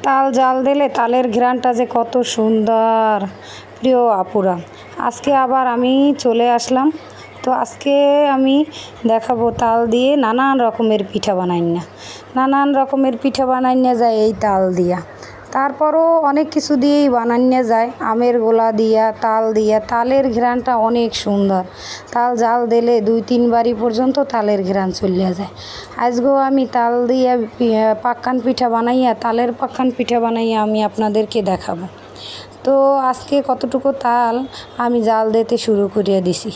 তাল জাল দিলে তালের ঘ্রাণটা যে কত সুন্দর। প্রিয় আপুরা, আজকে আবার আমি চলে আসলাম। তো আজকে আমি দেখাবো তাল দিয়ে নানান রকমের পিঠা বানাই না যায় এই তাল দিয়া। তারপরও অনেক কিছু দিয়েই বানানো যায়, আমের গোলা দিয়া, তাল দিয়া। তালের ঘ্রাণটা অনেক সুন্দর। তাল জাল দিলে 2-3 বারি পর্যন্ত তালের ঘ্রাণ চলে যায়। আজকেও আমি তাল দিয়া তালের পাক্কান পিঠা বানাইয়া আমি আপনাদেরকে দেখাবো। তো আজকে কতটুকু তাল আমি জাল দিতে শুরু করিয়া দিছি।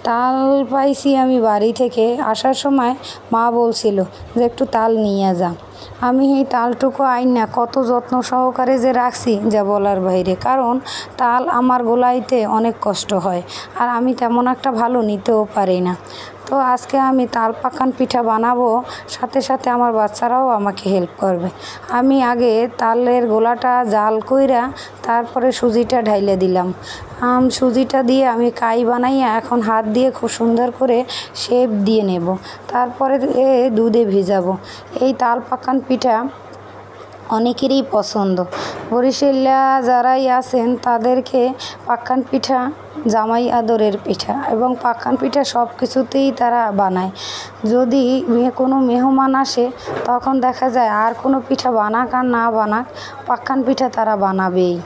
তাল পাইছি আমি বাড়ি থেকে আসার সময়, মা বলছিল যে একটু তাল নিয়ে যা। আমি এই তালটুকু আইনা কত যত্ন সহকারে যে রাখছি যা বলার বাইরে। কারণ তাল আমার গোলাইতে অনেক কষ্ট হয়, আর আমি তেমন একটা ভালো নিতেও পারি না। তো আজকে আমি তাল পাকান পিঠা বানাবো, সাথে সাথে আমার বাচ্চারাও আমাকে হেল্প করবে। আমি আগে তালের গোলাটা জাল কইরা তারপরে সুজিটা ঢাইলে দিলাম। সুজিটা দিয়ে আমি কাই বানাইয়া এখন হাত দিয়ে খুব সুন্দর করে শেপ দিয়ে নেব। তারপরে দুধে ভিজাবো। এই তাল পাকান পিঠা অনেকেরই পছন্দ। বরিশালিয়া যারাই আছেন তাদেরকে পাক্কান পিঠা জামাই আদরের পিঠা, এবং পাক্কান পিঠা সব কিছুতেই তারা বানায়। যদি কোনো মেহমান আসে তখন দেখা যায় আর কোনো পিঠা বানাক আর না বানাক, পাক্কান পিঠা তারা বানাবেই।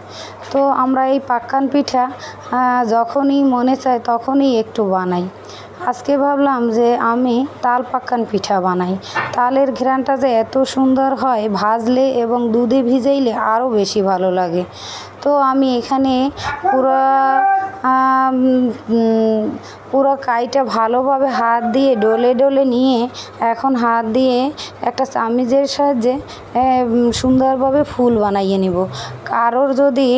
তো আমরা এই পাক্কান পিঠা যখনই মনে চায় তখনই একটু বানাই। আজকে ভাবলাম যে আমি তাল পাক্কান পিঠা বানাই। তালের ঘ্রাণটা যে এত সুন্দর হয় ভাজলে এবং দুধে ভিজাইলে আরও বেশি ভালো লাগে। তো আমি এখানে পুরো কাইটা ভালোভাবে হাত দিয়ে ডলে ডলে নিয়ে এখন হাত দিয়ে একটা চামিচের সাহায্যে সুন্দরভাবে ফুল বানাইয়ে নিব। কারোর যদি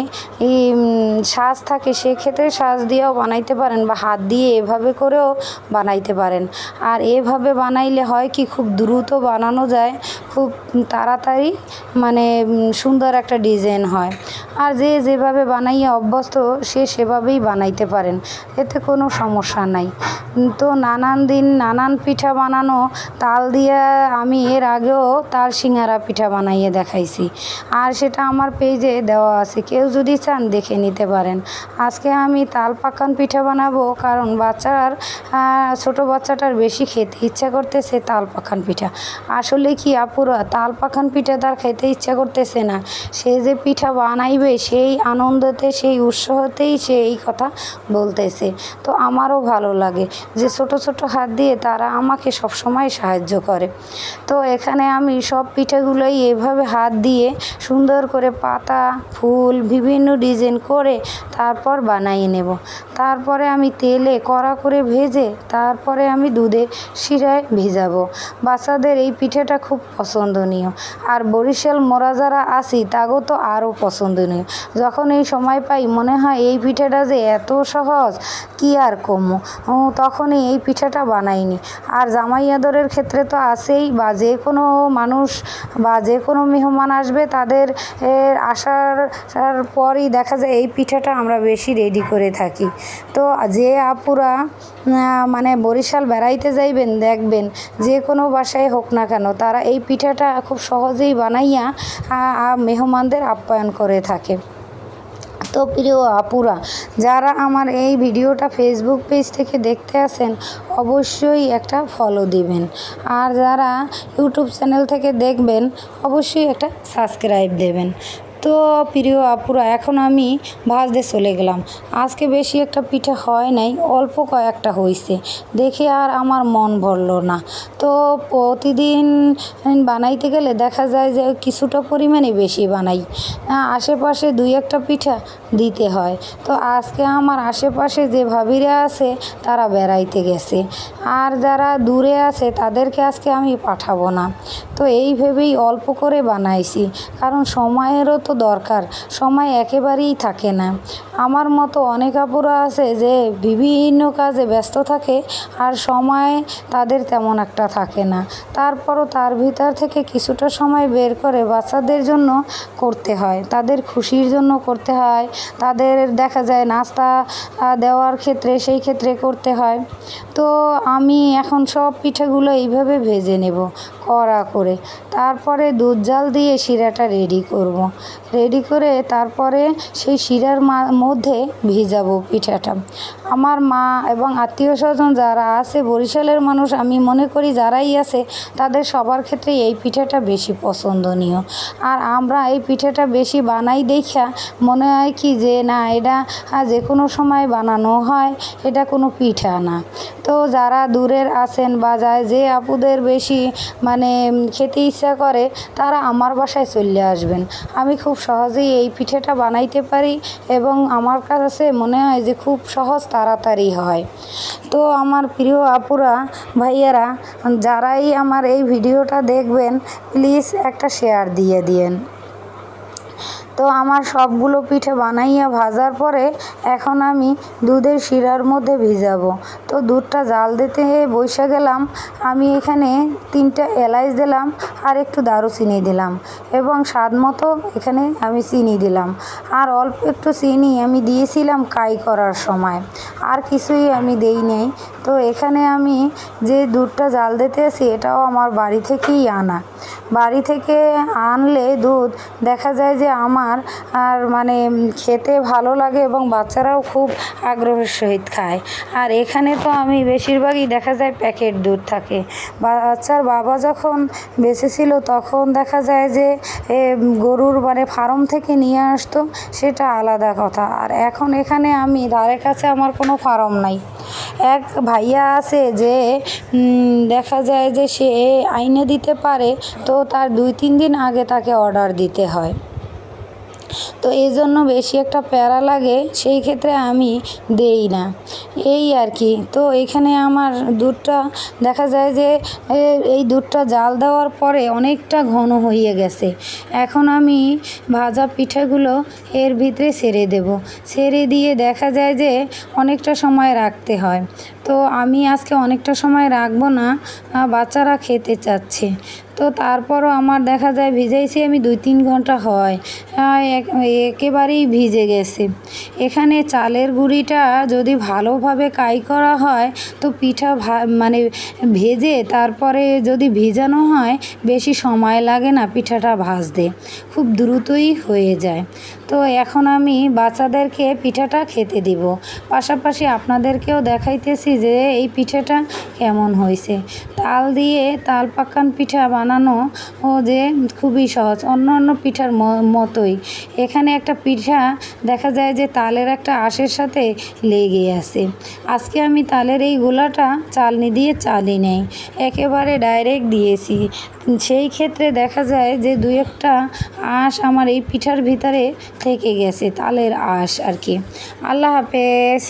সাজ থাকে সেক্ষেত্রে সাজ দিয়েও বানাইতে পারেন, বা হাত দিয়ে এভাবে করেও বানাইতে পারেন। আর এভাবে বানাইলে হয় কি, খুব দ্রুত বানানো যায়, খুব তাড়াতাড়ি মানে সুন্দর একটা ডিজাইন হয়। আর যে যেভাবে বানাইয়ে অভ্যস্ত সে সেভাবেই বানাইতে পারেন, এতে কোনো সমস্যা নাই। তো নানান দিন নানান পিঠা বানানো তাল দিয়ে আমি এর আগেও তাল সিঙ্গারা পিঠা বানাইয়ে দেখাইছি, আর সেটা আমার পেজে দেওয়া আছে, কেউ যদি চান দেখে নিতে পারেন। আজকে আমি তাল পাকান পিঠা বানাবো কারণ ছোটো বাচ্চাটার বেশি খেতে ইচ্ছা করতেছে তাল পাকান পিঠা। আসলে কি আপুরা, তাল পাকান পিঠা তার খেতে ইচ্ছা করতেছে না, সে যে পিঠা বানাইবে সেই আনন্দতে সেই উৎসাহতেই সে এই কথা বলতেছে। তো আমারও ভালো লাগে যে ছোট ছোট হাত দিয়ে তারা আমাকে সবসময় সাহায্য করে। তো এখানে আমি সব পিঠাগুলোই এভাবে হাত দিয়ে সুন্দর করে পাতা ফুল বিভিন্ন ডিজাইন করে তারপর বানিয়ে নেব। তারপরে আমি তেলে কড়া করে ভেজে তারপরে আমি দুধে শিরায় ভিজাবো। বাচ্চাদের এই পিঠাটা খুব পছন্দনীয়, আর বরিশাল মোরা যারা আছি তাগো তো আরও পছন্দনীয়। যখন এই সময় পাই মনে হয় এই পিঠাটা যে এত সহজ, কি আর কমো, তখনই এই পিঠাটা বানাইনি। আর জামাই আদরের ক্ষেত্রে তো আছেই, বা যে কোনো মানুষ বা যে কোনো মেহমান আসবে তাদের আসার পরই দেখা যায় এই পিঠাটা আমরা বেশি রেডি করে থাকি। তো যে আপুরা মানে বরিশাল বেড়াইতে যাইবেন দেখবেন যে কোনো বাসায় হোক না কেন তারা এই পিঠাটা খুব সহজেই বানাইয়া মেহমানদের আপ্যায়ন করে থাকে। তো প্রিয় আপুরা, যারা আমার এই ভিডিওটা ফেসবুক পেজ থেকে দেখতে আসেন অবশ্যই একটা ফলো দিবেন, আর যারা ইউটিউব চ্যানেল থেকে দেখবেন অবশ্যই একটা সাবস্ক্রাইব দেবেন। তো প্রিয় আপুরা, এখন আমি ভাজতে চলে গেলাম। আজকে বেশি একটা পিঠা হয় নাই, অল্প কয়েকটা হয়েছে দেখে আর আমার মন ভরল না। তো প্রতিদিন বানাইতে গেলে দেখা যায় যে কিছুটা পরিমাণে বেশি বানাই, আশেপাশে 2-1টা পিঠা দিতে হয়। তো আজকে আমার আশেপাশে যে ভাবিরা আছে তারা বেড়াইতে গেছে, আর যারা দূরে আছে তাদেরকে আজকে আমি পাঠাবো না। তো এই ভেবেই অল্প করে বানাইছি, কারণ সময়েরও তো দরকার, সময় একেবারেই থাকে না। আমার মতো অনেক আপুরা আছে যে বিভিন্ন কাজে ব্যস্ত থাকে, আর সময় তাদের তেমন একটা থাকে না। তারপরও তার ভিতর থেকে কিছুটা সময় বের করে বাচ্চাদের জন্য করতে হয়, তাদের খুশির জন্য করতে হয়, তাদের দেখা যায় নাস্তা দেওয়ার ক্ষেত্রে সেই ক্ষেত্রে করতে হয়। তো আমি এখন সব পিঠাগুলো এইভাবে ভেজে নেব কড়া করে। তারপরে দুধ জাল দিয়ে শিরাটা রেডি করব। রেডি করে তারপরে সেই শিরার মধ্যে ভিজাবো পিঠাটা। আমার মা এবং আত্মীয় স্বজন যারা আছে, বরিশালের মানুষ আমি মনে করি যারাই আছে তাদের সবার ক্ষেত্রে এই পিঠাটা বেশি পছন্দনীয়। আর আমরা এই পিঠাটা বেশি বানাই দেখা মনে হয় কি যে না, এটা যে কোনো সময় বানানো হয়, এটা কোনো পিঠা না। তো যারা দূরের আছেন বা যে আপুদের বেশি মানে খেতে ইচ্ছা করে তারা আমার বাসায় চলে আসবেন। আমি খুব সহজেই এই পিঠাটা বানাইতে পারি এবং আমার কাছে মনে হয় যে খুব সহজ, তাড়াতাড়ি হয়। তো আমার প্রিয় আপুরা, ভাইয়ারা, যারাই আমার এই ভিডিওটা দেখবেন প্লিজ একটা শেয়ার দিয়ে দিয়েন। তো আমার সবগুলো পিঠে বানাইয়া ভাজার পরে এখন আমি দুধের শিরার মধ্যে ভিজাবো। তো দুধটা জাল দিতে বসে গেলাম। আমি এখানে 3টা এলাচ দিলাম আর একটু দারুচিনি দিলাম এবং স্বাদ মতো এখানে আমি চিনি দিলাম। আর অল্প একটু চিনি আমি দিয়েছিলাম কাই করার সময়, আর কিছুই আমি দেই নাই। তো এখানে আমি যে দুধটা জাল দিতেছি এটাও আমার বাড়ি থেকেই আনা। বাড়ি থেকে আনলে দুধ দেখা যায় যে আমার আর মানে খেতে ভালো লাগে এবং বাচ্চারাও খুব আগ্রহের সহিত খায়। আর এখানে তো আমি বেশিরভাগই দেখা যায় প্যাকেট দুধ থাকে। বাচ্চার বাবা যখন বেঁচে ছিল তখন দেখা যায় যে গরুর মানে ফার্ম থেকে নিয়ে আসতো, সেটা আলাদা কথা। আর এখন এখানে আমি ধারে কাছে আমার কোনো ফার্ম নাই। এক ভাইয়া আছে যে দেখা যায় যে সে আইনে দিতে পারে, তো তার 2-3 দিন আগে তাকে অর্ডার দিতে হয়। তো এই জন্য বেশি একটা প্যারা লাগে, সেই ক্ষেত্রে আমি দেই না, এই আর কি। তো এখানে আমার দুধটা দেখা যায় যে এই দুধটা জাল দেওয়ার পরে অনেকটা ঘন হয়ে গেছে। এখন আমি ভাজা পিঠাগুলো এর ভিতরে ছেড়ে দেব। ছেড়ে দিয়ে দেখা যায় যে অনেকটা সময় রাখতে হয়। তো আমি আজকে অনেকটা সময় রাখবো না, বাচ্চারা খেতে চাচ্ছে। তো তারপরও আমার দেখা যায় ভিজাইছি আমি 2-3 ঘন্টা হয়, একেবারেই ভিজে গেছে। এখানে চালের গুঁড়িটা যদি ভালোভাবে কাই করা হয় তো পিঠা মানে ভেজে তারপরে যদি ভিজানো হয় বেশি সময় লাগে না, পিঠাটা ভাজতে খুব দ্রুতই হয়ে যায়। তো এখন আমি বাচ্চাদেরকে পিঠাটা খেতে দিব, পাশাপাশি আপনাদেরকেও দেখাইতেছি যে এই পিঠাটা কেমন হয়েছে। তাল দিয়ে তাল পাকান পিঠা বানানো যে খুবই সহজ, অন্য পিঠার মতোই। এখানে একটা পিঠা দেখা যায় যে তালের একটা আঁশের সাথে লেগে আছে। আজকে আমি তালের এই গোলাটা চালনি দিয়ে চালি নেই, একেবারে ডাইরেক্ট দিয়েছি। সেই ক্ষেত্রে দেখা যায় যে 2-1টা আঁশ আমার এই পিঠার ভিতরে থেকে গেছে, তালের আঁশ আর কি। আল্লাহ হাফেজ।